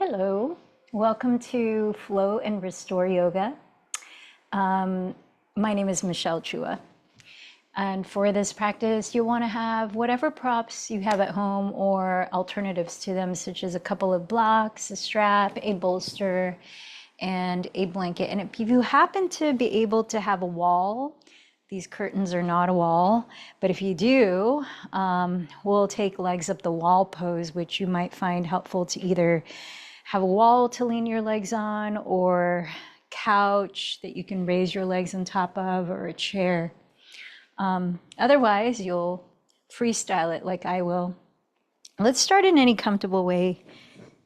Hello, welcome to Flow and Restore Yoga. My name is Michelle Chua, and for this practice, you want to have whatever props you have at home or alternatives to them, such as a couple of blocks, a strap, a bolster, and a blanket. And if you happen to be able to have a wall, these curtains are not a wall, but if you do, we'll take legs up the wall pose, which you might find helpful to either have a wall to lean your legs on, or couch that you can raise your legs on top of, or a chair. Otherwise, you'll freestyle it like I will. Let's start in any comfortable way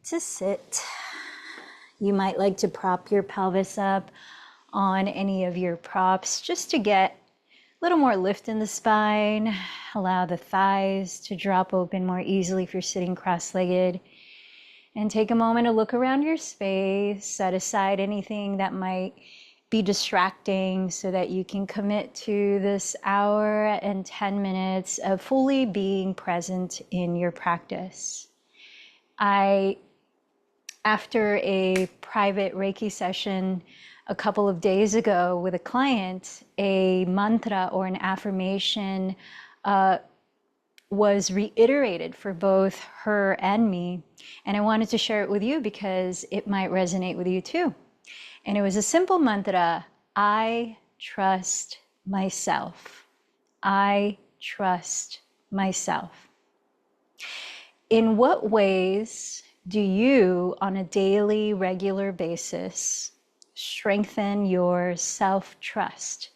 to sit. You might like to prop your pelvis up on any of your props just to get a little more lift in the spine. Allow the thighs to drop open more easily if you're sitting cross-legged. And take a moment to look around your space, set aside anything that might be distracting so that you can commit to this hour and 10 minutes of fully being present in your practice. After a private Reiki session a couple of days ago with a client, a mantra or an affirmation was reiterated for both her and me. And I wanted to share it with you because it might resonate with you too. And it was a simple mantra: I trust myself. I trust myself. In what ways do you, on a daily, regular basis, strengthen your self-trust?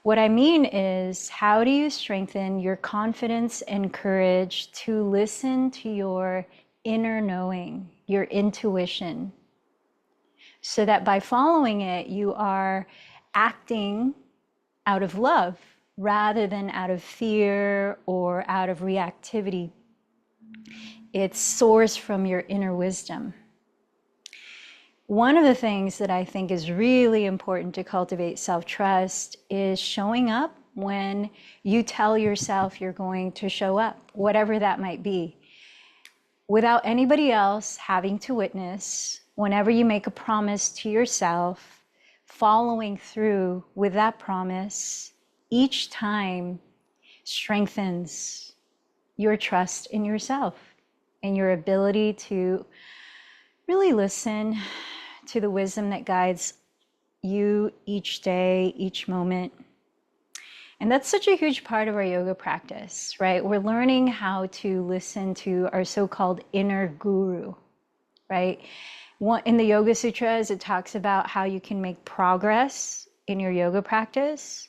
What I mean is, how do you strengthen your confidence and courage to listen to your inner knowing, your intuition, so that by following it, you are acting out of love rather than out of fear or out of reactivity? It's sourced from your inner wisdom. One of the things that I think is really important to cultivate self-trust is showing up when you tell yourself you're going to show up, whatever that might be, without anybody else having to witness. Whenever you make a promise to yourself, following through with that promise each time strengthens your trust in yourself and your ability to really listen to the wisdom that guides you each day, each moment. And that's such a huge part of our yoga practice, right? We're learning how to listen to our so-called inner guru, right? In the Yoga Sutras, it talks about how you can make progress in your yoga practice.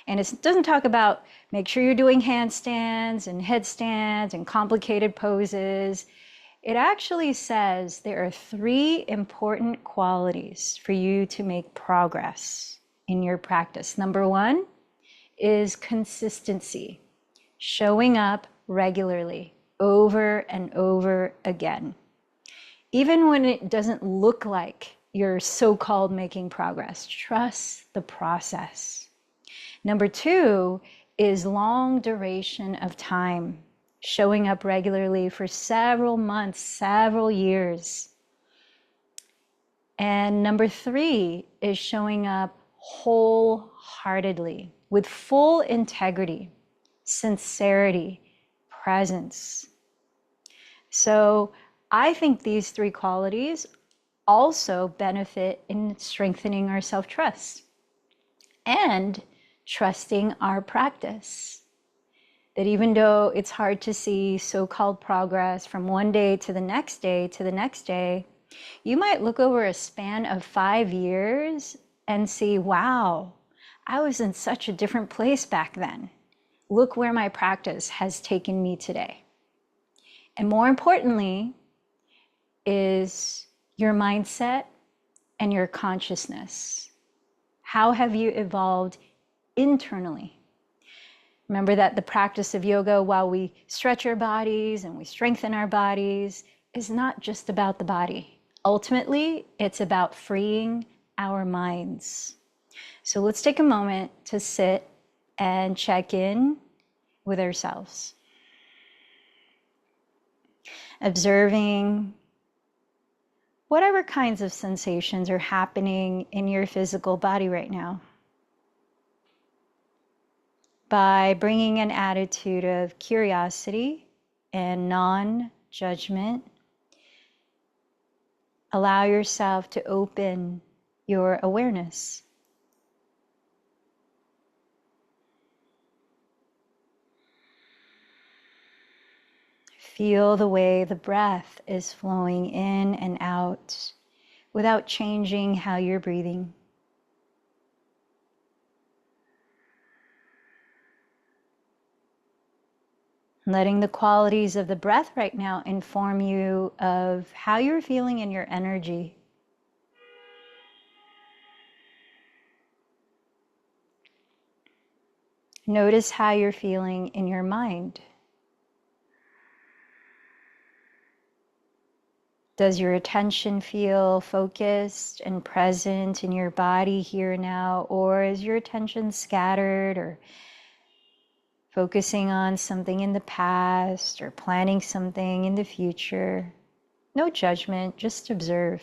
And it doesn't talk about make sure you're doing handstands and headstands and complicated poses. It actually says there are 3 important qualities for you to make progress in your practice. Number 1 is consistency, showing up regularly, over and over again, even when it doesn't look like you're so-called making progress. Trust the process. Number 2 is long duration of time, showing up regularly for several months, several years. And number 3 is showing up wholeheartedly, with full integrity, sincerity, presence. So I think these 3 qualities also benefit in strengthening our self-trust and trusting our practice. That even though it's hard to see so-called progress from one day to the next day to the next day, you might look over a span of 5 years and see, wow, I was in such a different place back then. Look where my practice has taken me today. And more importantly, is your mindset and your consciousness. How have you evolved internally? Remember that the practice of yoga, while we stretch our bodies and we strengthen our bodies, is not just about the body. Ultimately, it's about freeing our minds. So let's take a moment to sit and check in with ourselves. Observing whatever kinds of sensations are happening in your physical body right now. By bringing an attitude of curiosity and non-judgment, allow yourself to open your awareness. Feel the way the breath is flowing in and out without changing how you're breathing. Letting the qualities of the breath right now inform you of how you're feeling in your energy. Notice how you're feeling in your mind. Does your attention feel focused and present in your body here now, or is your attention scattered or focusing on something in the past or planning something in the future? No judgment, just observe.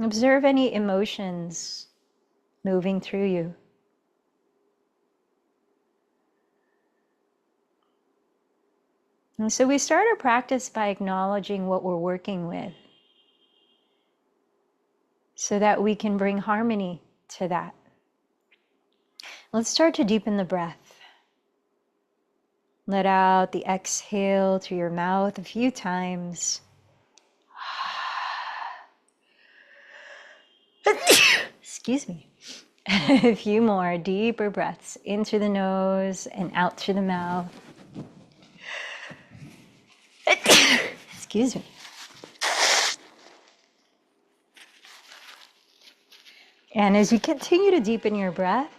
Observe any emotions moving through you. And so we start our practice by acknowledging what we're working with, so that we can bring harmony to that. Let's start to deepen the breath. Let out the exhale through your mouth a few times. Excuse me. A few more deeper breaths in through the nose and out through the mouth. Excuse me. And as you continue to deepen your breath,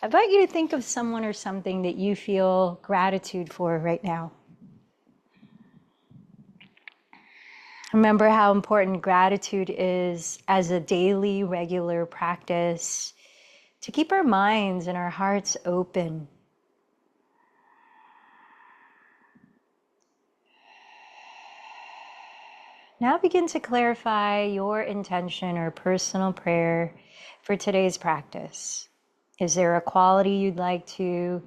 I invite you to think of someone or something that you feel gratitude for right now. Remember how important gratitude is as a daily, regular practice to keep our minds and our hearts open. Now begin to clarify your intention or personal prayer for today's practice. Is there a quality you'd like to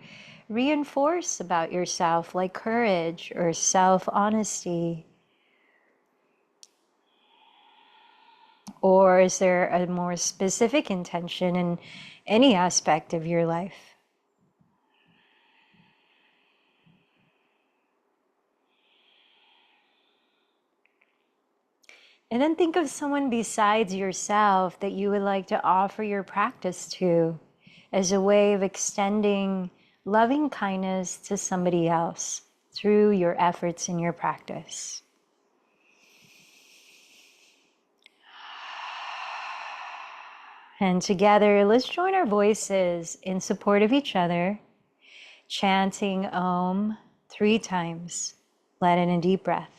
reinforce about yourself, like courage or self-honesty? Or is there a more specific intention in any aspect of your life? And then think of someone besides yourself that you would like to offer your practice to as a way of extending loving kindness to somebody else through your efforts in your practice. And together, let's join our voices in support of each other, chanting Om 3 times. Let in a deep breath.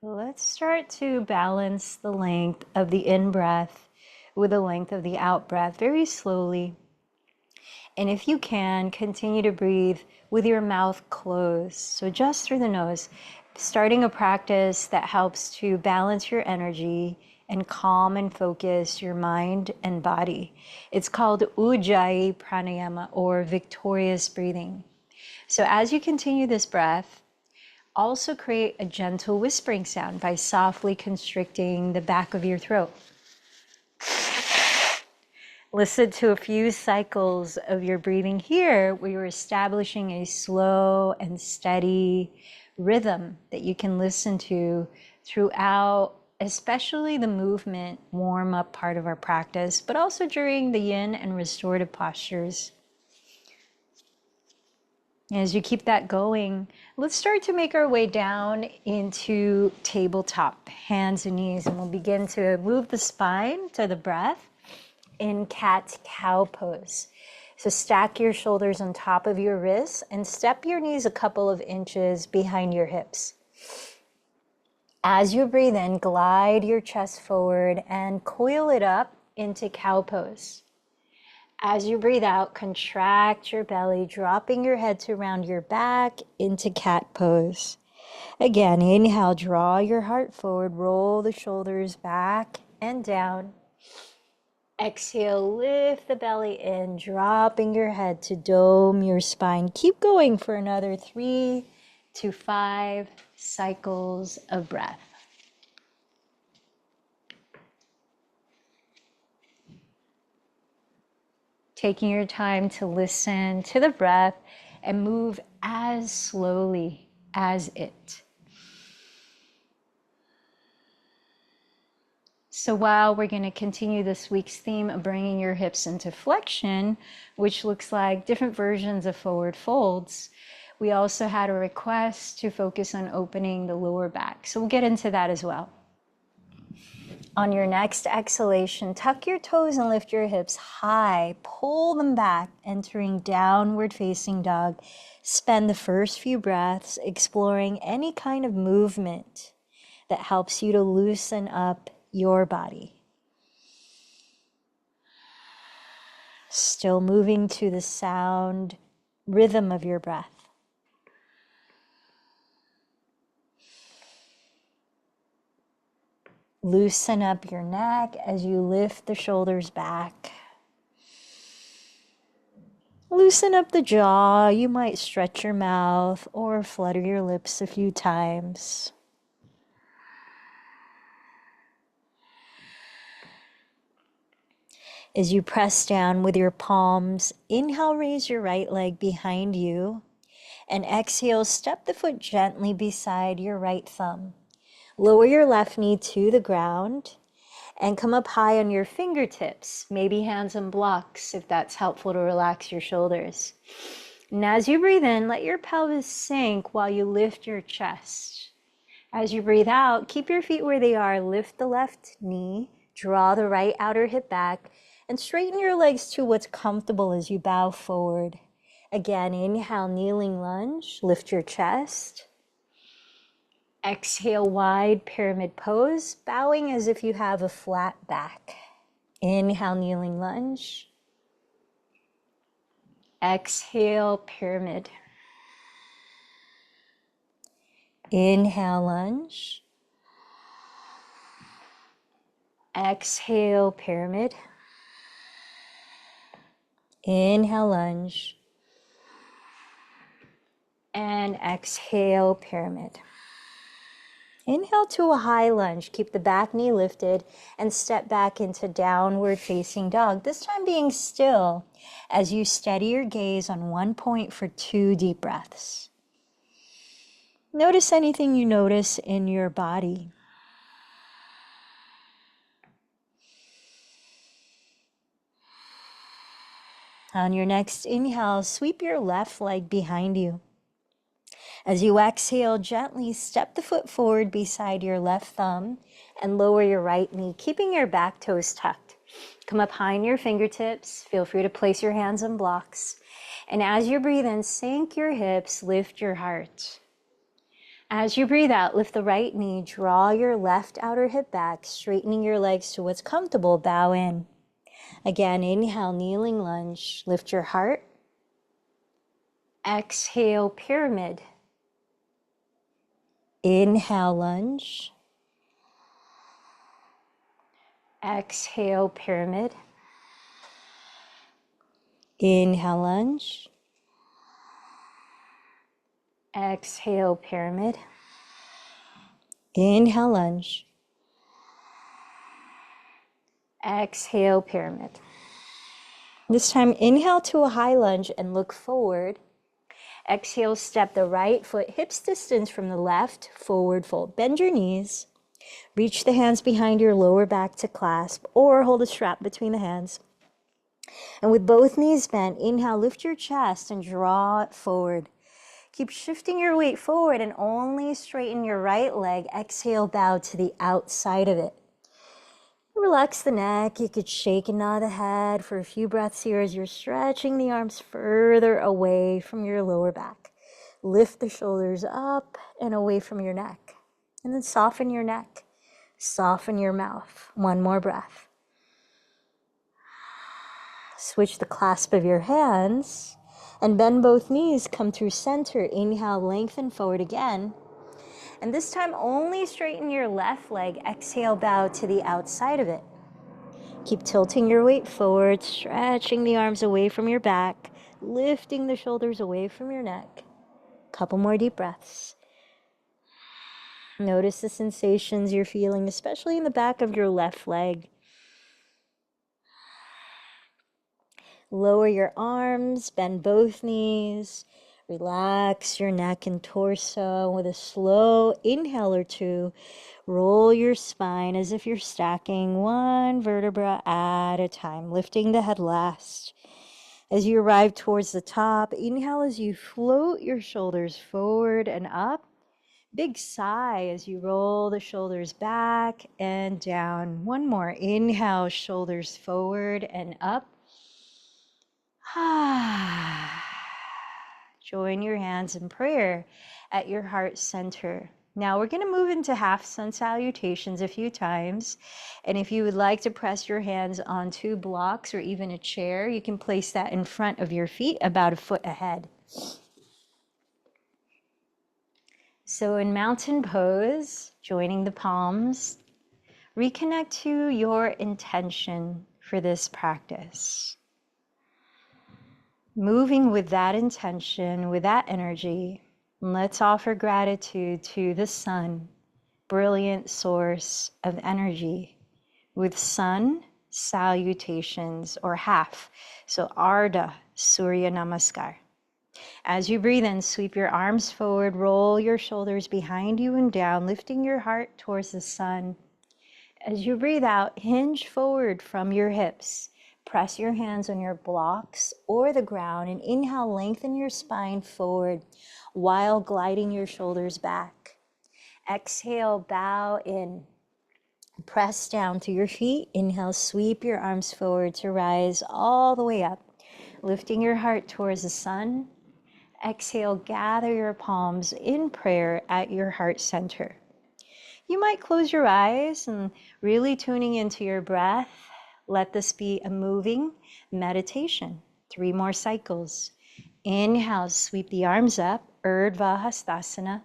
Let's start to balance the length of the in-breath with the length of the out-breath very slowly. And if you can, continue to breathe with your mouth closed. So just through the nose, starting a practice that helps to balance your energy and calm and focus your mind and body. It's called Ujjayi Pranayama, or victorious breathing. So as you continue this breath, Also create a gentle whispering sound by softly constricting the back of your throat. Listen to a few cycles of your breathing here where you're establishing a slow and steady rhythm that you can listen to throughout, especially the movement warm-up part of our practice, but also during the yin and restorative postures. As you keep that going, let's start to make our way down into tabletop, hands and knees, and we'll begin to move the spine to the breath in cat-cow pose. So stack your shoulders on top of your wrists and step your knees a couple of inches behind your hips. As you breathe in, glide your chest forward and coil it up into cow pose. As you breathe out, contract your belly, dropping your head to round your back into cat pose. Again, inhale, draw your heart forward, roll the shoulders back and down. Exhale, lift the belly in, dropping your head to dome your spine. Keep going for another 3 to 5 cycles of breath. Taking your time to listen to the breath and move as slowly as it. So while we're going to continue this week's theme of bringing your hips into flexion, which looks like different versions of forward folds, we also had a request to focus on opening the lower back. So we'll get into that as well. On your next exhalation, tuck your toes and lift your hips high. Pull them back, entering downward facing dog. Spend the first few breaths exploring any kind of movement that helps you to loosen up your body. Still moving to the sound rhythm of your breath. Loosen up your neck as you lift the shoulders back. Loosen up the jaw. You might stretch your mouth or flutter your lips a few times. As you press down with your palms, inhale, raise your right leg behind you, and exhale, step the foot gently beside your right thumb. Lower your left knee to the ground and come up high on your fingertips, maybe hands on blocks if that's helpful to relax your shoulders. And as you breathe in, let your pelvis sink while you lift your chest. As you breathe out, keep your feet where they are, lift the left knee, draw the right outer hip back, and straighten your legs to what's comfortable as you bow forward. Again, inhale, kneeling lunge, lift your chest. Exhale, wide pyramid pose, bowing as if you have a flat back. Inhale, kneeling lunge. Exhale, pyramid. Inhale, lunge. Exhale, pyramid. Inhale, lunge. And exhale, pyramid. Inhale to a high lunge. Keep the back knee lifted and step back into downward facing dog. This time being still as you steady your gaze on one point for 2 deep breaths. Notice anything you notice in your body. On your next inhale, sweep your left leg behind you. As you exhale, gently step the foot forward beside your left thumb and lower your right knee, keeping your back toes tucked. Come up high in your fingertips. Feel free to place your hands on blocks. And as you breathe in, sink your hips, lift your heart. As you breathe out, lift the right knee, draw your left outer hip back, straightening your legs to what's comfortable, bow in. Again, inhale, kneeling lunge, lift your heart. Exhale, pyramid. Inhale, lunge. Exhale, pyramid. Inhale, lunge. Exhale, pyramid. Inhale, lunge. Exhale, pyramid. This time, inhale to a high lunge and look forward. Exhale, step the right foot hips distance from the left, forward fold. Bend your knees. Reach the hands behind your lower back to clasp or hold a strap between the hands. And with both knees bent, inhale, lift your chest and draw it forward. Keep shifting your weight forward and only straighten your right leg. Exhale, bow to the outside of it. Relax the neck. You could shake and nod the head for a few breaths here as you're stretching the arms further away from your lower back. Lift the shoulders up and away from your neck. And then soften your neck. Soften your mouth. One more breath. Switch the clasp of your hands and bend both knees. Come through center. Inhale, lengthen forward again. And this time only straighten your left leg. Exhale, bow to the outside of it. Keep tilting your weight forward, stretching the arms away from your back, lifting the shoulders away from your neck. Couple more deep breaths. Notice the sensations you're feeling, especially in the back of your left leg. Lower your arms, bend both knees. Relax your neck and torso. With a slow inhale or two, roll your spine as if you're stacking one vertebra at a time, lifting the head last. As you arrive towards the top, inhale as you float your shoulders forward and up. Big sigh as you roll the shoulders back and down. One more. Inhale, shoulders forward and up. Join your hands in prayer at your heart center. Now we're going to move into half sun salutations a few times. And if you would like to press your hands onto blocks or even a chair, you can place that in front of your feet about a foot ahead. So in mountain pose, joining the palms, reconnect to your intention for this practice. Moving with that intention, with that energy, let's offer gratitude to the sun, brilliant source of energy, with sun salutations or half. So Ardha Surya Namaskar. As you breathe in, sweep your arms forward, roll your shoulders behind you and down, lifting your heart towards the sun. As you breathe out, hinge forward from your hips. Press your hands on your blocks or the ground and inhale, lengthen your spine forward while gliding your shoulders back. Exhale, bow in. Press down to your feet. Inhale, sweep your arms forward to rise all the way up, lifting your heart towards the sun. Exhale, gather your palms in prayer at your heart center. You might close your eyes and really tuning into your breath. Let this be a moving meditation. 3 more cycles. Inhale, sweep the arms up, Urdhva Hastasana.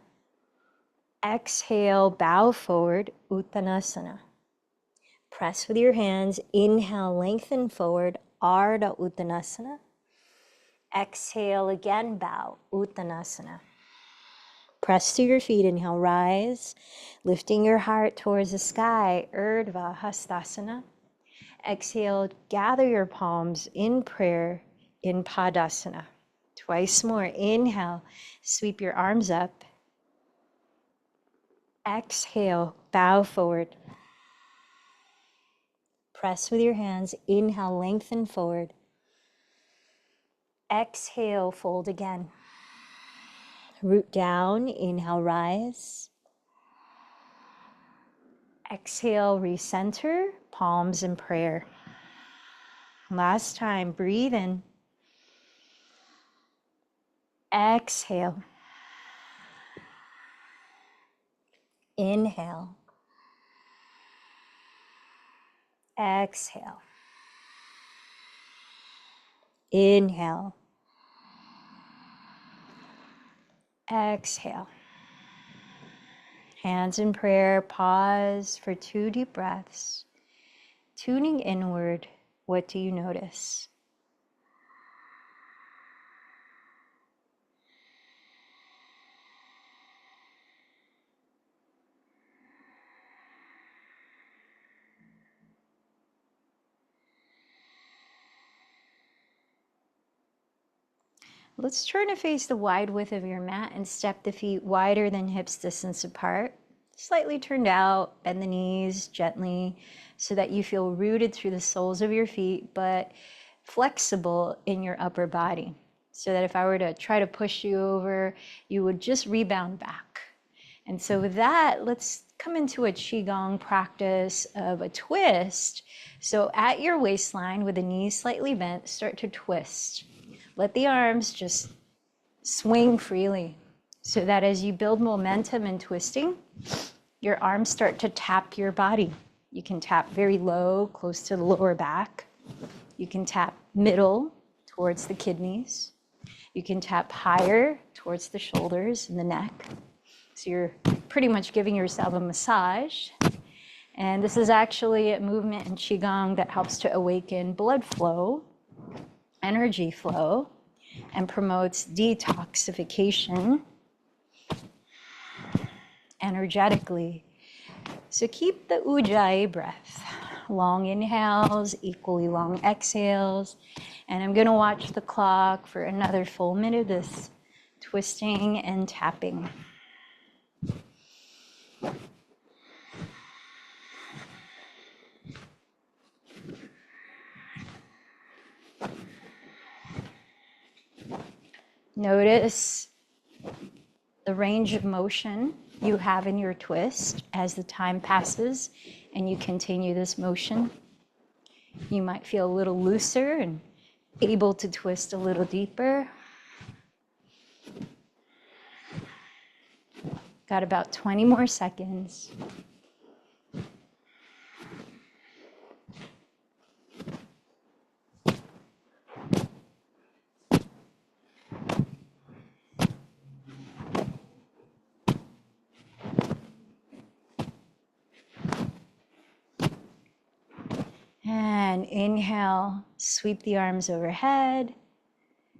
Exhale, bow forward, Uttanasana. Press with your hands. Inhale, lengthen forward, Ardha Uttanasana. Exhale, again bow, Uttanasana. Press to your feet, inhale, rise, lifting your heart towards the sky, Urdhva Hastasana. Exhale, gather your palms in prayer in Padasana. Twice more. Inhale, sweep your arms up. Exhale, bow forward. Press with your hands. Inhale, lengthen forward. Exhale, fold again. Root down. Inhale, rise. Exhale, recenter, palms in prayer. Last time, breathe in. Exhale. Inhale. Exhale. Inhale. Exhale. Hands in prayer, pause for 2 deep breaths. Tuning inward, what do you notice? Let's turn to face the wide width of your mat and step the feet wider than hips distance apart. Slightly turned out, bend the knees gently so that you feel rooted through the soles of your feet, but flexible in your upper body. So that if I were to try to push you over, you would just rebound back. And so with that, let's come into a Qigong practice of a twist. So at your waistline with the knees slightly bent, start to twist. Let the arms just swing freely so that as you build momentum in twisting, your arms start to tap your body. You can tap very low, close to the lower back. You can tap middle towards the kidneys. You can tap higher towards the shoulders and the neck. So you're pretty much giving yourself a massage. And this is actually a movement in Qigong that helps to awaken blood flow, energy flow, and promotes detoxification energetically. So keep the Ujjayi breath. Long inhales, equally long exhales. And I'm going to watch the clock for another full minute of this twisting and tapping. Notice the range of motion you have in your twist as the time passes and you continue this motion. You might feel a little looser and able to twist a little deeper. Got about 20 more seconds. And inhale, sweep the arms overhead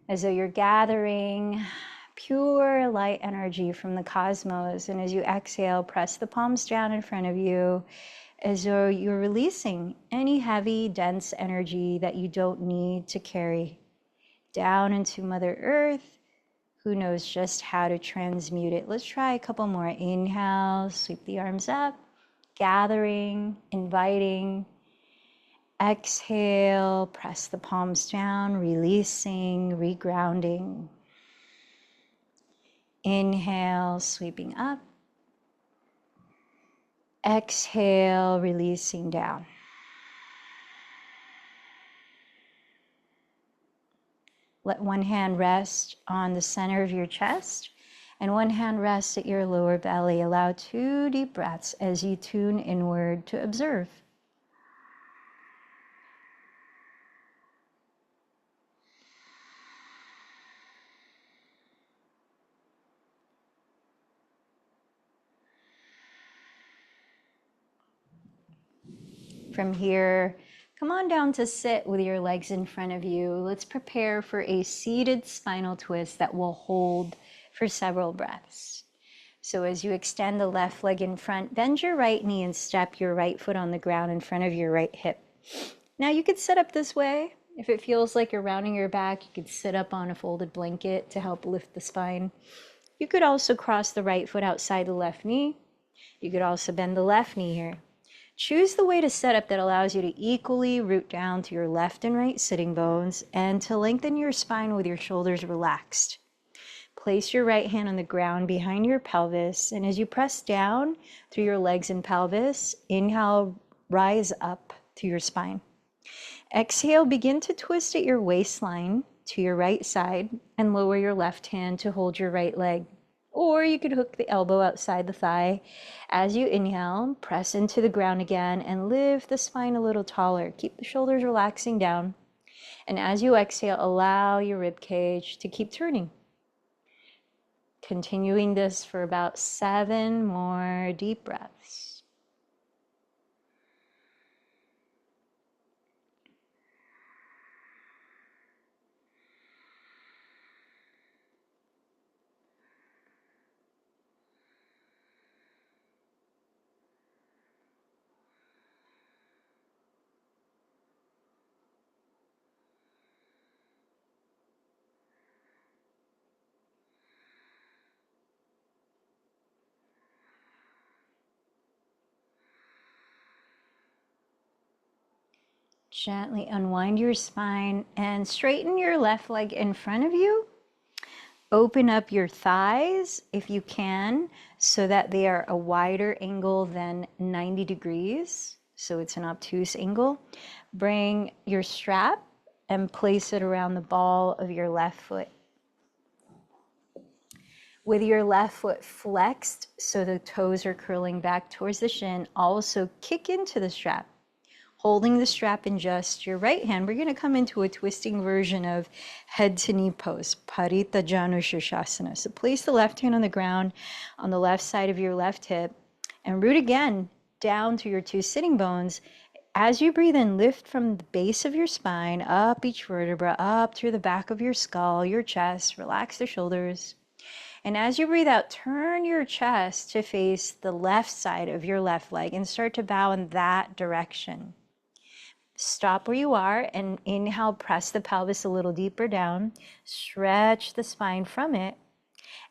as though you're gathering pure light energy from the cosmos. And as you exhale, press the palms down in front of you as though you're releasing any heavy, dense energy that you don't need to carry down into Mother Earth, who knows just how to transmute it. Let's try a couple more. Inhale, sweep the arms up, gathering, inviting. Exhale, press the palms down, releasing, regrounding. Inhale, sweeping up. Exhale, releasing down. Let one hand rest on the center of your chest and one hand rest at your lower belly. Allow 2 deep breaths as you tune inward to observe. From here, come on down to sit with your legs in front of you. Let's prepare for a seated spinal twist that will hold for several breaths. So as you extend the left leg in front, bend your right knee and step your right foot on the ground in front of your right hip. Now you could sit up this way. If it feels like you're rounding your back, you could sit up on a folded blanket to help lift the spine. You could also cross the right foot outside the left knee. You could also bend the left knee here. Choose the way to set up that allows you to equally root down to your left and right sitting bones and to lengthen your spine with your shoulders relaxed. Place your right hand on the ground behind your pelvis, and as you press down through your legs and pelvis, inhale, rise up to your spine. Exhale, begin to twist at your waistline to your right side and lower your left hand to hold your right leg. Or you could hook the elbow outside the thigh. As you inhale, press into the ground again and lift the spine a little taller. Keep the shoulders relaxing down. And as you exhale, allow your rib cage to keep turning. Continuing this for about 7 more deep breaths. Gently unwind your spine and straighten your left leg in front of you. Open up your thighs if you can, so that they are a wider angle than 90 degrees. So it's an obtuse angle. Bring your strap and place it around the ball of your left foot. With your left foot flexed, so the toes are curling back towards the shin, also kick into the strap. Holding the strap in just your right hand, we're going to come into a twisting version of head to knee pose, Parita Janushirshasana. So place the left hand on the ground on the left side of your left hip and root again down to your two sitting bones. As you breathe in, lift from the base of your spine, up each vertebra, up through the back of your skull, your chest, relax the shoulders. And as you breathe out, turn your chest to face the left side of your left leg and start to bow in that direction. Stop where you are and inhale, press the pelvis a little deeper down, stretch the spine from it,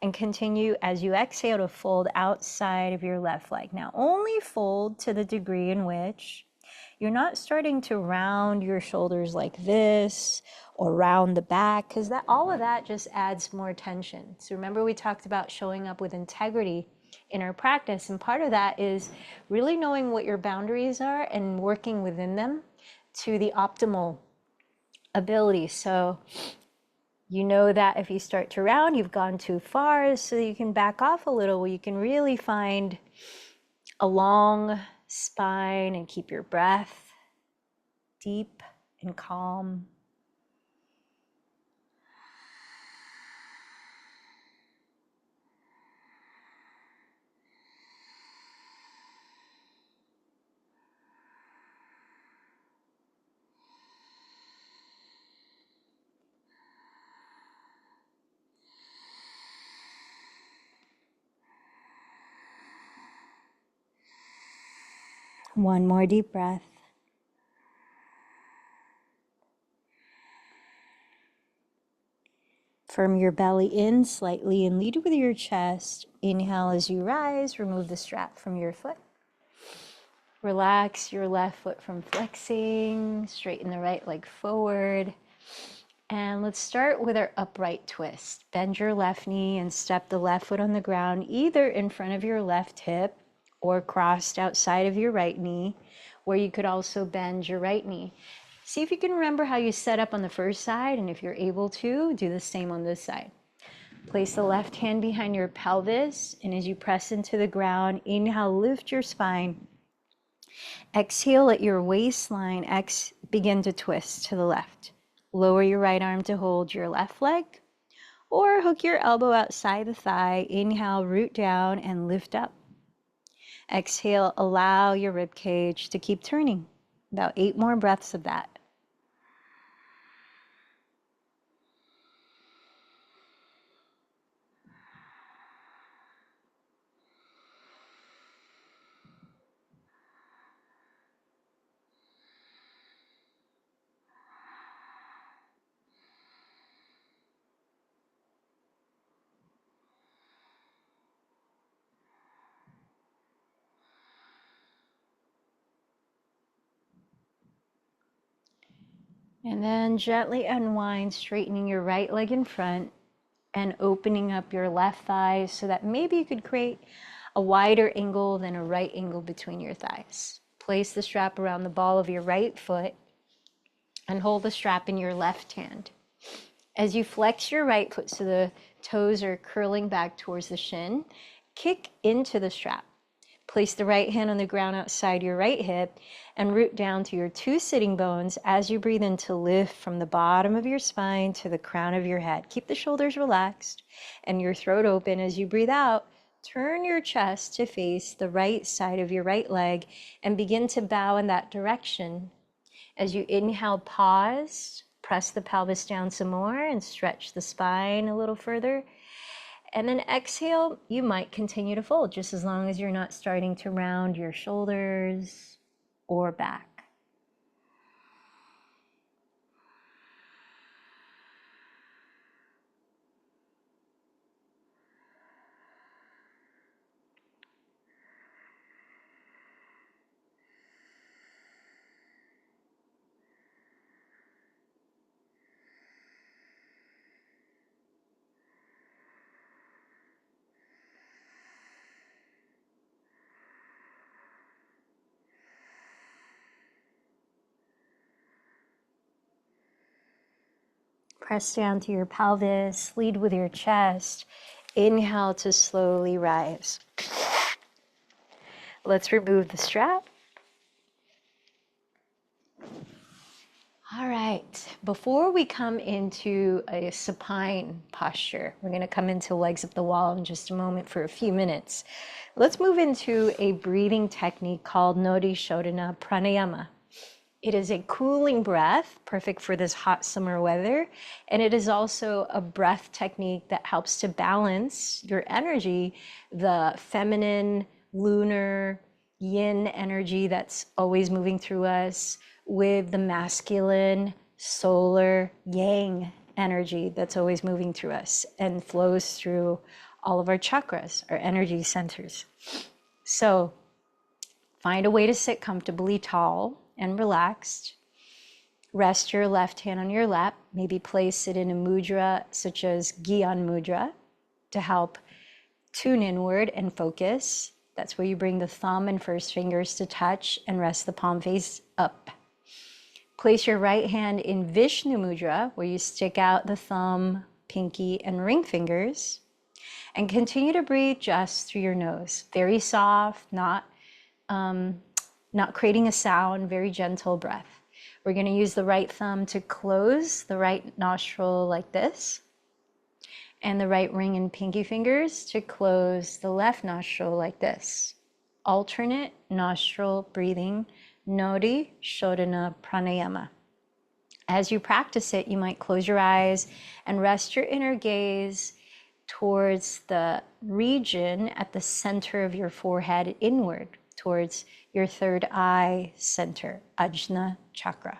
and continue as you exhale to fold outside of your left leg. Now only fold to the degree in which you're not starting to round your shoulders like this or round the back, because that all of that just adds more tension. So remember, we talked about showing up with integrity in our practice, and part of that is really knowing what your boundaries are and working within them to the optimal ability. So you know that if you start to round, you've gone too far, so that you can back off a little, where you can really find a long spine and keep your breath deep and calm. One more deep breath. Firm your belly in slightly and lead with your chest. Inhale as you rise, remove the strap from your foot. Relax your left foot from flexing, straighten the right leg forward. And let's start with our upright twist. Bend your left knee and step the left foot on the ground, either in front of your left hip or crossed outside of your right knee, where you could also bend your right knee. See if you can remember how you set up on the first side, and if you're able to, do the same on this side. Place the left hand behind your pelvis, and as you press into the ground, inhale, lift your spine. Exhale at your waistline, begin to twist to the left. Lower your right arm to hold your left leg, or hook your elbow outside the thigh. Inhale, root down and lift up. Exhale, allow your rib cage to keep turning. About 8 more breaths of that. And then gently unwind, straightening your right leg in front and opening up your left thigh so that maybe you could create a wider angle than a right angle between your thighs. Place the strap around the ball of your right foot and hold the strap in your left hand. As you flex your right foot so the toes are curling back towards the shin, kick into the strap. Place the right hand on the ground outside your right hip and root down to your two sitting bones as you breathe in to lift from the bottom of your spine to the crown of your head. Keep the shoulders relaxed and your throat open. As you breathe out, turn your chest to face the right side of your right leg and begin to bow in that direction. As you inhale, pause, press the pelvis down some more and stretch the spine a little further. And then exhale, you might continue to fold, just as long as you're not starting to round your shoulders or back. Press down to your pelvis, lead with your chest. Inhale to slowly rise. Let's remove the strap. All right, before we come into a supine posture, we're going to come into legs up the wall in just a moment for a few minutes. Let's move into a breathing technique called Nodi Shodhana Pranayama. It is a cooling breath, perfect for this hot summer weather, and it is also a breath technique that helps to balance your energy, the feminine, lunar, yin energy that's always moving through us, with the masculine, solar, yang energy that's always moving through us and flows through all of our chakras, our energy centers. So find a way to sit comfortably tall and relaxed. Rest your left hand on your lap. Maybe place it in a mudra such as Gyan Mudra to help tune inward and focus. That's where you bring the thumb and first fingers to touch and rest the palm face up. Place your right hand in Vishnu Mudra, where you stick out the thumb, pinky, and ring fingers. And continue to breathe just through your nose. Very soft, not creating a sound, very gentle breath. We're going to use the right thumb to close the right nostril like this, and the right ring and pinky fingers to close the left nostril like this. Alternate nostril breathing, Nodi Shodhana Pranayama. As you practice it, you might close your eyes and rest your inner gaze towards the region at the center of your forehead inward, towards your third eye center, Ajna chakra.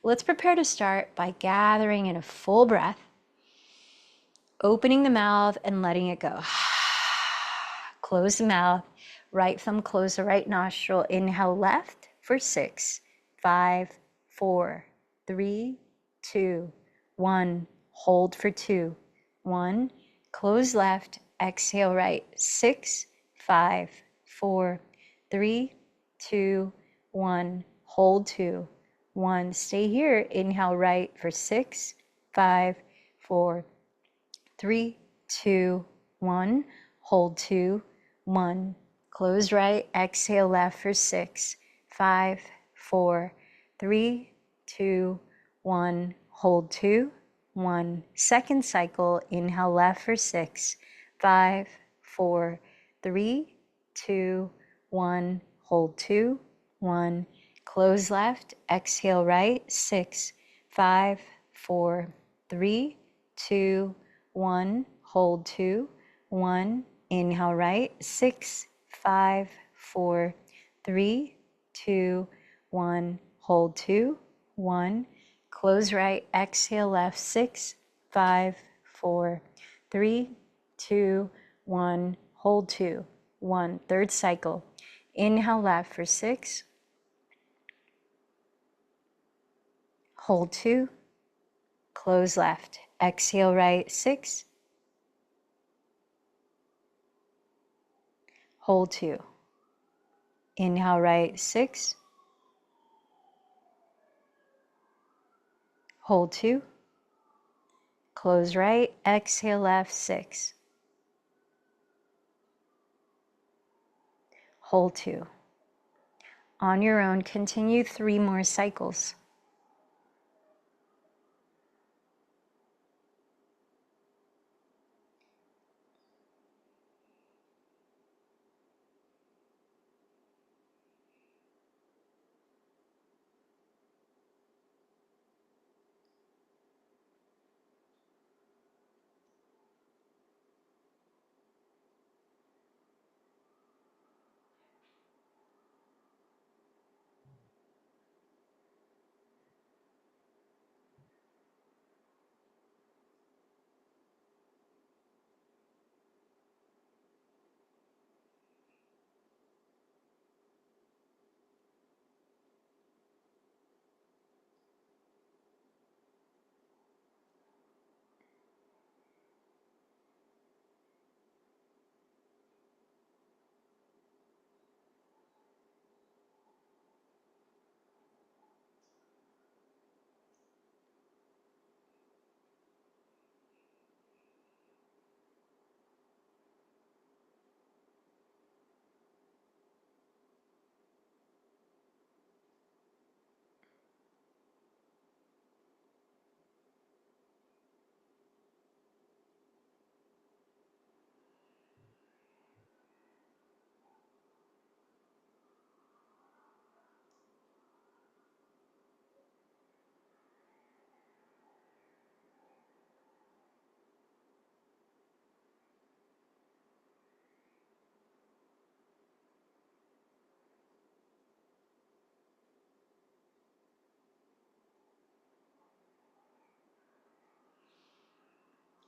Let's prepare to start by gathering in a full breath, opening the mouth and letting it go. Close the mouth, right thumb close the right nostril. Inhale left for 6, 5, 4, 3, 2, 1. Hold for 2, 1. Close left, exhale right. 6, 5, 4, 3, 2, 1. Hold 2, 1. Stay here. Inhale right for 6, 5, 4, 3, 2, 1. Hold 2, 1. Close right. Exhale left for 6, 5, 4, 3, 2, 1. Hold 2, 1. Second cycle. Inhale left for 6, 5, 4, 3, 2, 1. Hold 2, 1. Close left. Exhale right. 6, 5, 4, 3, 2, 1. Hold 2, 1. Inhale right. 6, 5, 4, 3, 2, 1. Hold 2, 1. Close right. Exhale left. 6, 5, 4, 3, 2, 1. Hold 2, 1. Third cycle. Inhale left for 6. Hold 2. Close left. Exhale right. 6. Hold 2. Inhale right. 6. Hold 2. Close right. Exhale left. 6. Hold 2. On your own, continue 3 more cycles.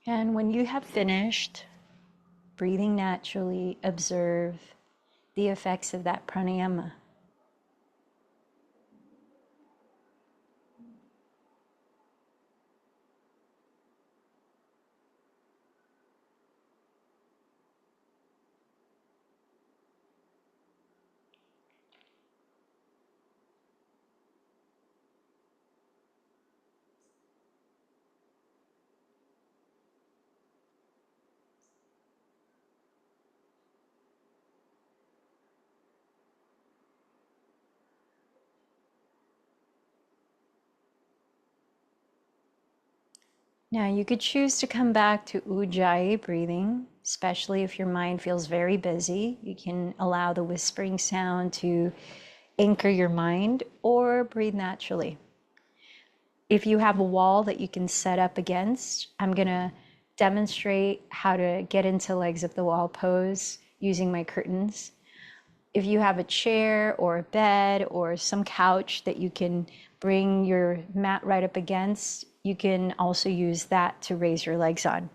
And when you have finished breathing naturally, observe the effects of that pranayama. Now you could choose to come back to Ujjayi breathing, especially if your mind feels very busy. You can allow the whispering sound to anchor your mind or breathe naturally. If you have a wall that you can set up against, I'm gonna demonstrate how to get into legs up the wall pose using my curtains. If you have a chair or a bed or some couch that you can bring your mat right up against, you can also use that to raise your legs on.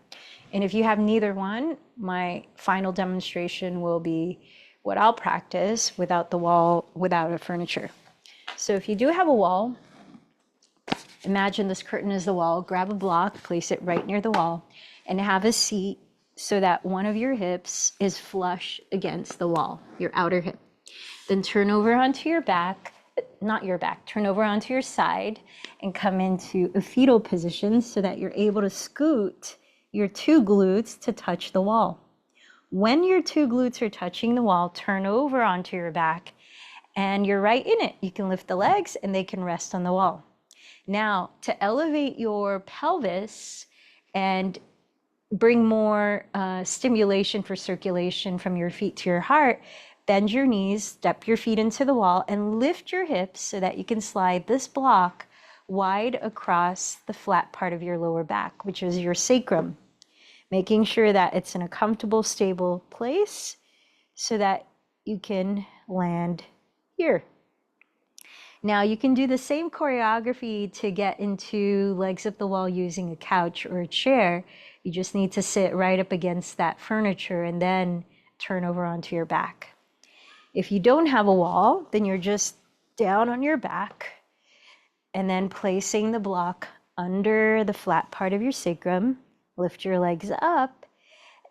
And if you have neither one, my final demonstration will be what I'll practice without the wall, without a furniture. So if you do have a wall, imagine this curtain is the wall, grab a block, place it right near the wall, and have a seat so that one of your hips is flush against the wall, your outer hip. Then turn over onto your back, not your back, turn over onto your side and come into a fetal position so that you're able to scoot your two glutes to touch the wall. When your two glutes are touching the wall, turn over onto your back and you're right in it. You can lift the legs and they can rest on the wall. Now, to elevate your pelvis and bring more stimulation for circulation from your feet to your heart, bend your knees, step your feet into the wall, and lift your hips so that you can slide this block wide across the flat part of your lower back, which is your sacrum, making sure that it's in a comfortable, stable place so that you can land here. Now you can do the same choreography to get into legs up the wall using a couch or a chair. You just need to sit right up against that furniture and then turn over onto your back. If you don't have a wall, then you're just down on your back and then placing the block under the flat part of your sacrum. Lift your legs up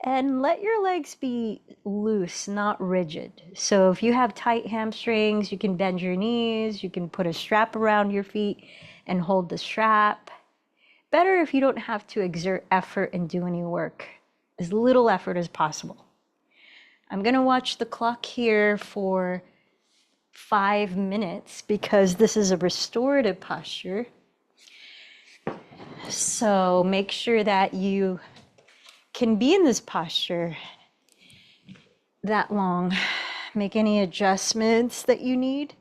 and let your legs be loose, not rigid. So if you have tight hamstrings, you can bend your knees, you can put a strap around your feet and hold the strap. Better if you don't have to exert effort and do any work, as little effort as possible. I'm gonna watch the clock here for 5 minutes because this is a restorative posture. So make sure that you can be in this posture that long. Make any adjustments that you need.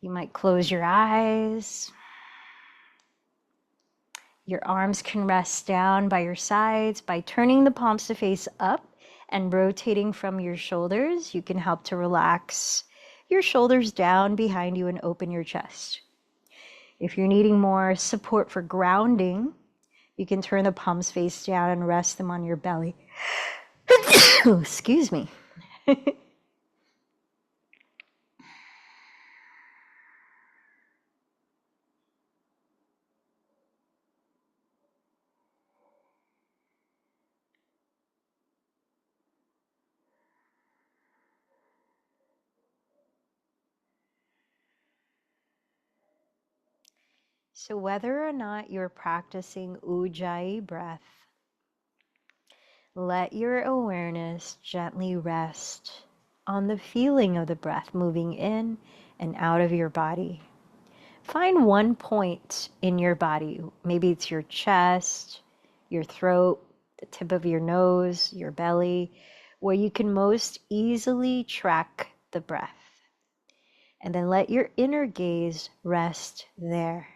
You might close your eyes. Your arms can rest down by your sides. By turning the palms to face up and rotating from your shoulders, you can help to relax your shoulders down behind you and open your chest. If you're needing more support for grounding, you can turn the palms face down and rest them on your belly. Excuse me. So whether or not you're practicing Ujjayi breath, let your awareness gently rest on the feeling of the breath moving in and out of your body. Find one point in your body. Maybe it's your chest, your throat, the tip of your nose, your belly, where you can most easily track the breath. And then let your inner gaze rest there.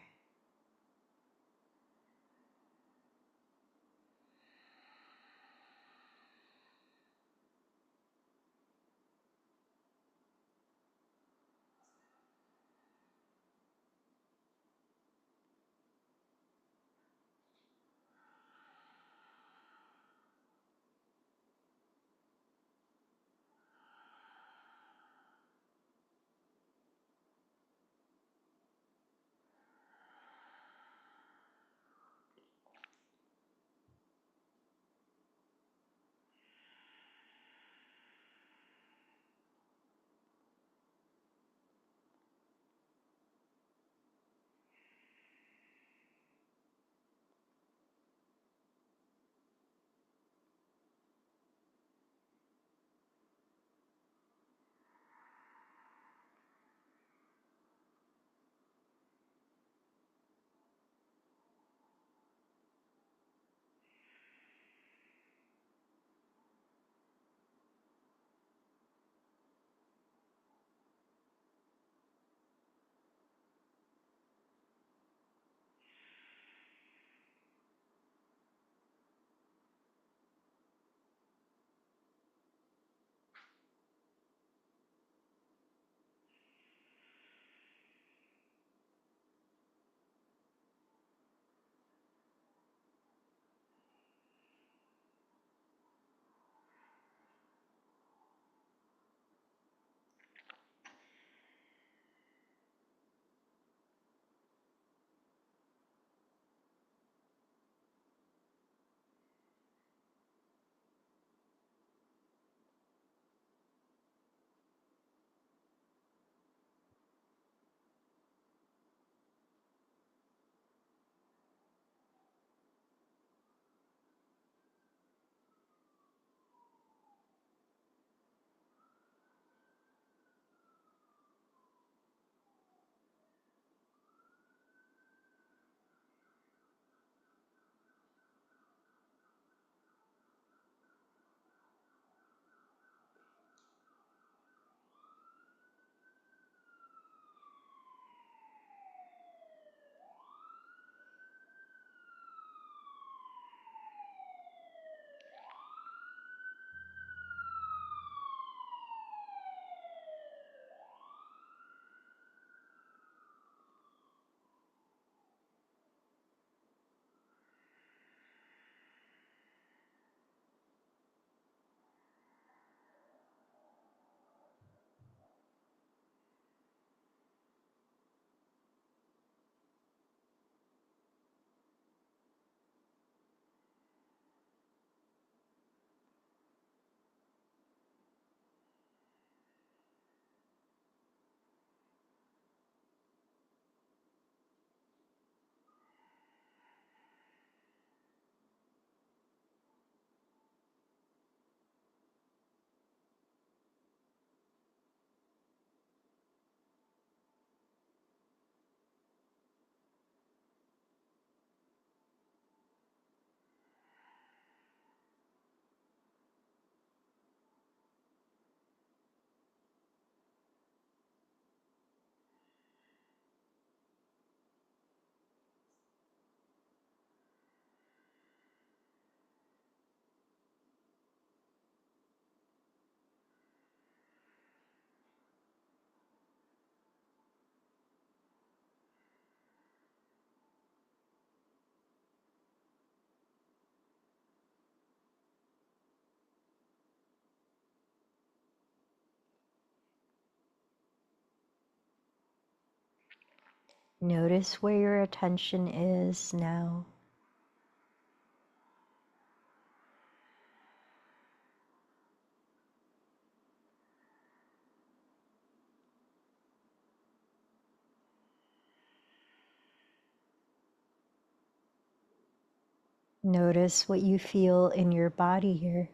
Notice where your attention is now. Notice what you feel in your body here.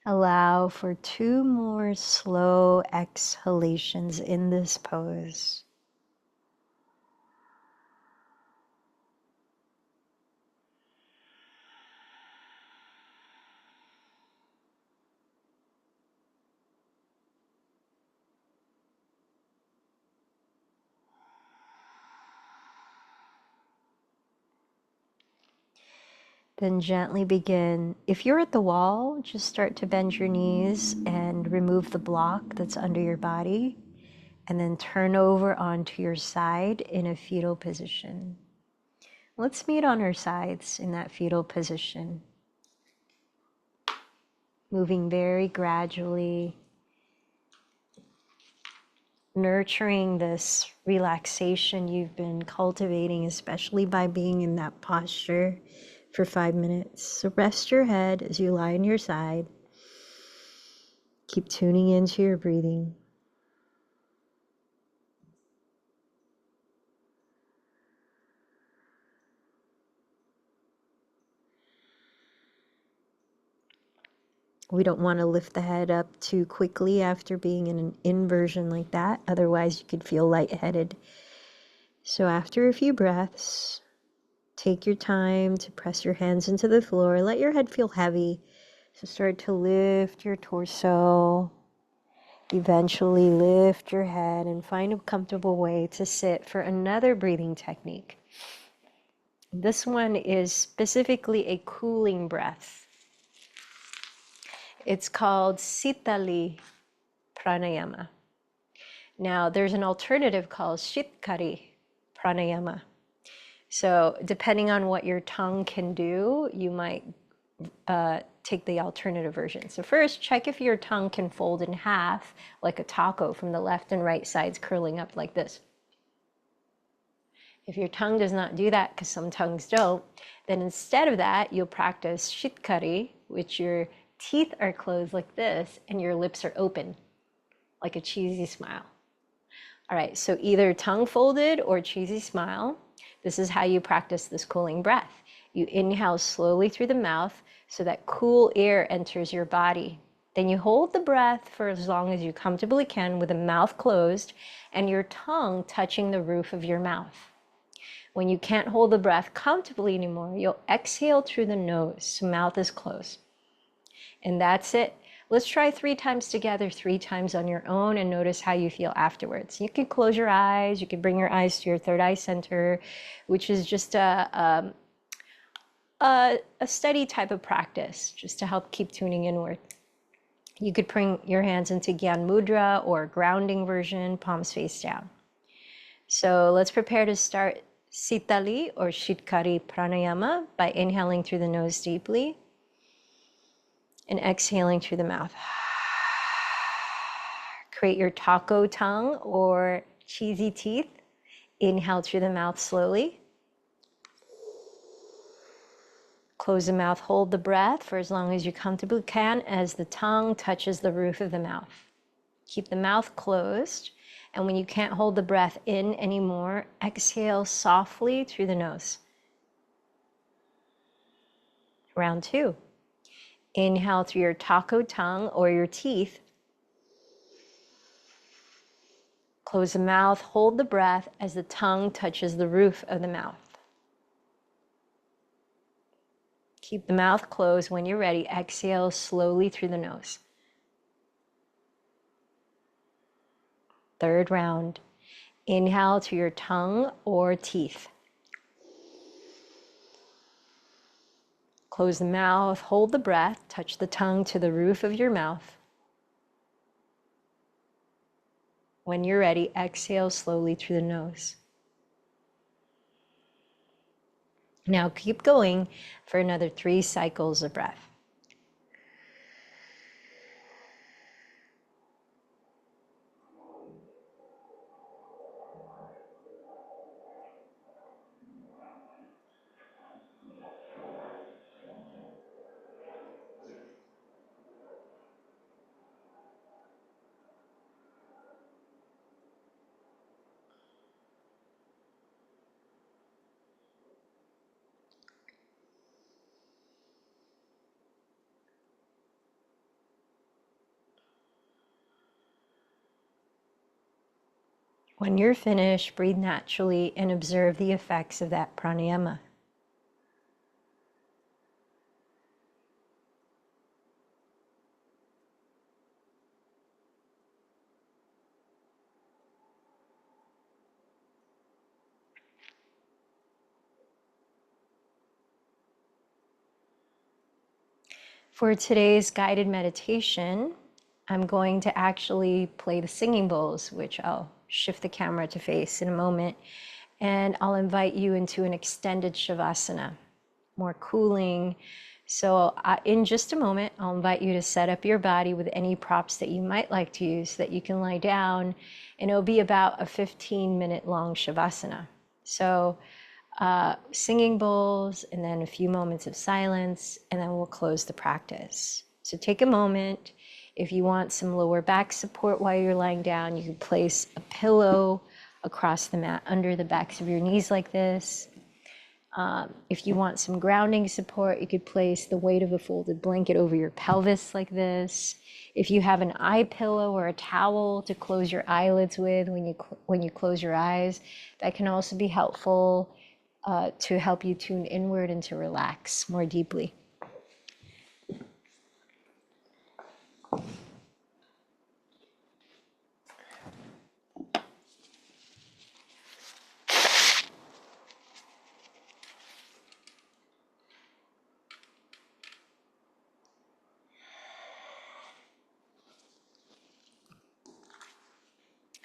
Allow for 2 more slow exhalations in this pose. Then gently begin. If you're at the wall, just start to bend your knees and remove the block that's under your body, and then turn over onto your side in a fetal position. Let's meet on our sides in that fetal position. Moving very gradually, nurturing this relaxation you've been cultivating, especially by being in that posture for 5 minutes. So rest your head as you lie on your side. Keep tuning into your breathing. We don't want to lift the head up too quickly after being in an inversion like that. Otherwise, you could feel lightheaded. So after a few breaths, take your time to press your hands into the floor. Let your head feel heavy. So start to lift your torso. Eventually lift your head and find a comfortable way to sit for another breathing technique. This one is specifically a cooling breath. It's called Sitali Pranayama. Now, there's an alternative called Shitkari Pranayama. So depending on what your tongue can do, you might take the alternative version. So first, check if your tongue can fold in half like a taco from the left and right sides curling up like this. If your tongue does not do that, because some tongues don't, then instead of that, you'll practice Shitkari, which your teeth are closed like this and your lips are open, like a cheesy smile. All right, so either tongue folded or cheesy smile. This is how you practice this cooling breath. You inhale slowly through the mouth so that cool air enters your body. Then you hold the breath for as long as you comfortably can with the mouth closed and your tongue touching the roof of your mouth. When you can't hold the breath comfortably anymore, you'll exhale through the nose, so mouth is closed. And that's it. Let's try 3 times together, 3 times on your own, and notice how you feel afterwards. You can close your eyes. You can bring your eyes to your third eye center, which is just a steady type of practice, just to help keep tuning inward. You could bring your hands into Gyan Mudra or grounding version, palms face down. So let's prepare to start Sitali or Shitkari Pranayama by inhaling through the nose deeply and exhaling through the mouth. Create your taco tongue or cheesy teeth. Inhale through the mouth slowly. Close the mouth, hold the breath for as long as you comfortably can as the tongue touches the roof of the mouth. Keep the mouth closed, and when you can't hold the breath in anymore, exhale softly through the nose. Round 2. Inhale through your taco tongue or your teeth. Close the mouth, hold the breath as the tongue touches the roof of the mouth. Keep the mouth closed. When you're ready, exhale slowly through the nose. Third round. Inhale through your tongue or teeth. Close the mouth, hold the breath, touch the tongue to the roof of your mouth. When you're ready, exhale slowly through the nose. Now keep going for another 3 cycles of breath. When you're finished, breathe naturally and observe the effects of that pranayama. For today's guided meditation, I'm going to actually play the singing bowls, which I'll shift the camera to face in a moment. And I'll invite you into an extended Shavasana, more cooling. So in just a moment, I'll invite you to set up your body with any props that you might like to use so that you can lie down. And it'll be about a 15-minute long Shavasana. So singing bowls, and then a few moments of silence, and then we'll close the practice. So take a moment. If you want some lower back support while you're lying down, you can place a pillow across the mat under the backs of your knees like this. If you want some grounding support, you could place the weight of a folded blanket over your pelvis like this. If you have an eye pillow or a towel to close your eyelids with when you close your eyes, that can also be helpful to help you tune inward and to relax more deeply.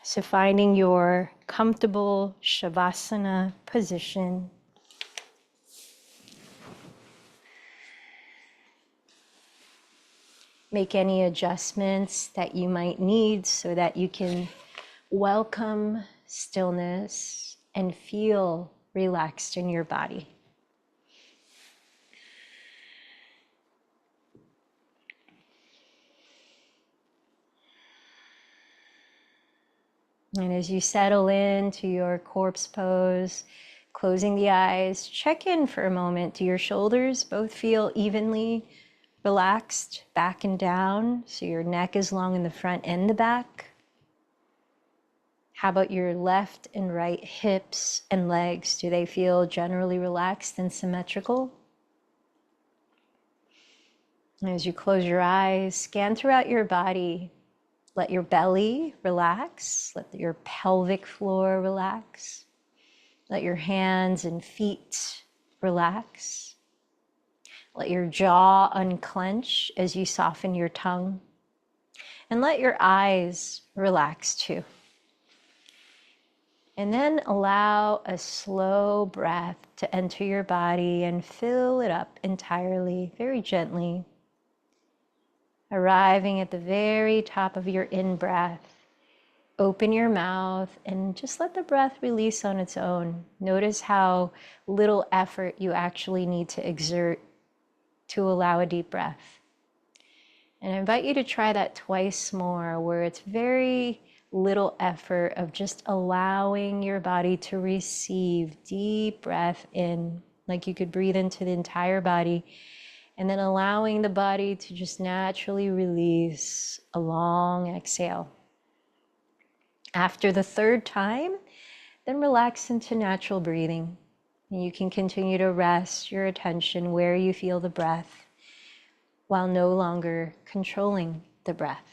So finding your comfortable Shavasana position. Make any adjustments that you might need so that you can welcome stillness and feel relaxed in your body. And as you settle into your corpse pose, closing the eyes, check in for a moment. Do your shoulders both feel evenly relaxed back and down? So your neck is long in the front and the back. How about your left and right hips and legs? Do they feel generally relaxed and symmetrical? And as you close your eyes, scan throughout your body. Let your belly relax. Let your pelvic floor relax. Let your hands and feet relax. Let your jaw unclench as you soften your tongue. And let your eyes relax too. And then allow a slow breath to enter your body and fill it up entirely, very gently. Arriving at the very top of your in-breath, open your mouth and just let the breath release on its own. Notice how little effort you actually need to exert to allow a deep breath. And I invite you to try that twice more, where it's very little effort of just allowing your body to receive deep breath in, like you could breathe into the entire body. And then allowing the body to just naturally release a long exhale. After the third time, then relax into natural breathing. And you can continue to rest your attention where you feel the breath while no longer controlling the breath.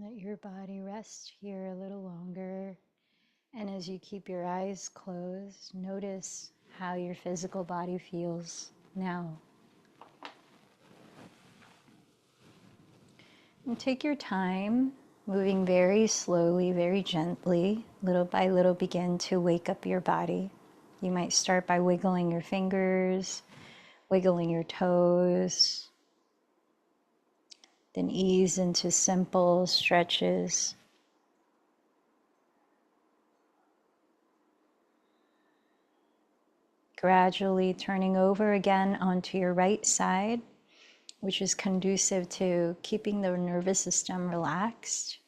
Let your body rest here a little longer. And as you keep your eyes closed, notice how your physical body feels now. And take your time, moving very slowly, very gently, little by little, begin to wake up your body. You might start by wiggling your fingers, wiggling your toes, then ease into simple stretches. Gradually turning over again onto your right side, which is conducive to keeping the nervous system relaxed.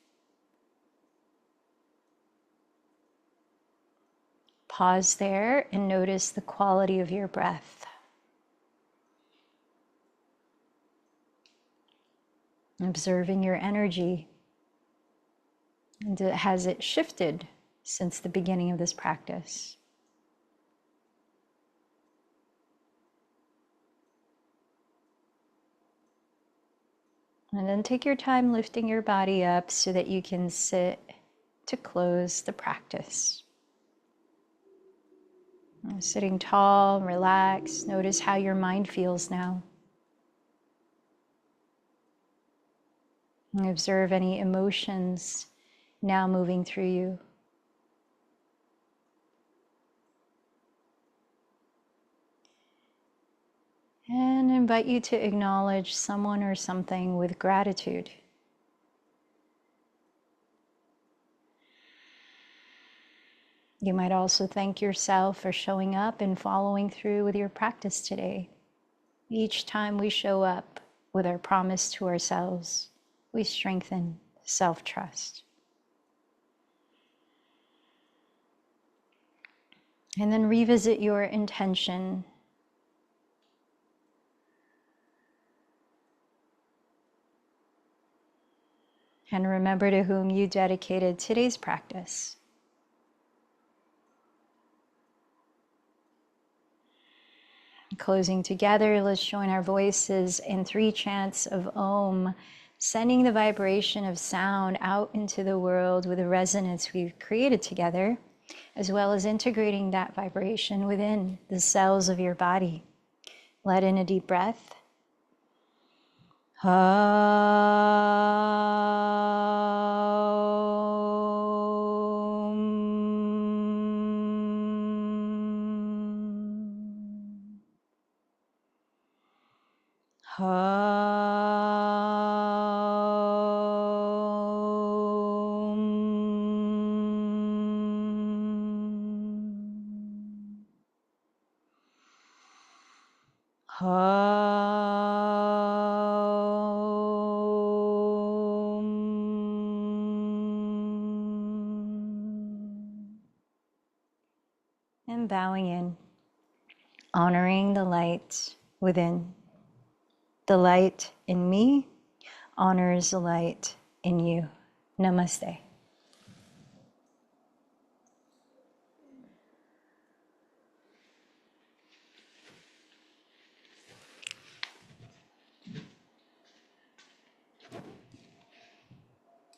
Pause there and notice the quality of your breath. Observing your energy. And has it shifted since the beginning of this practice? And then take your time lifting your body up so that you can sit to close the practice. Sitting tall, relaxed. Notice how your mind feels now. And observe any emotions now moving through you. And invite you to acknowledge someone or something with gratitude. You might also thank yourself for showing up and following through with your practice today. Each time we show up with our promise to ourselves, we strengthen self-trust. And then revisit your intention. And remember to whom you dedicated today's practice. Closing together, let's join our voices in 3 chants of Om, sending the vibration of sound out into the world with the resonance we've created together, as well as integrating that vibration within the cells of your body. Let in a deep breath. And bowing in, honoring the light within. The light in me honors the light in you. Namaste.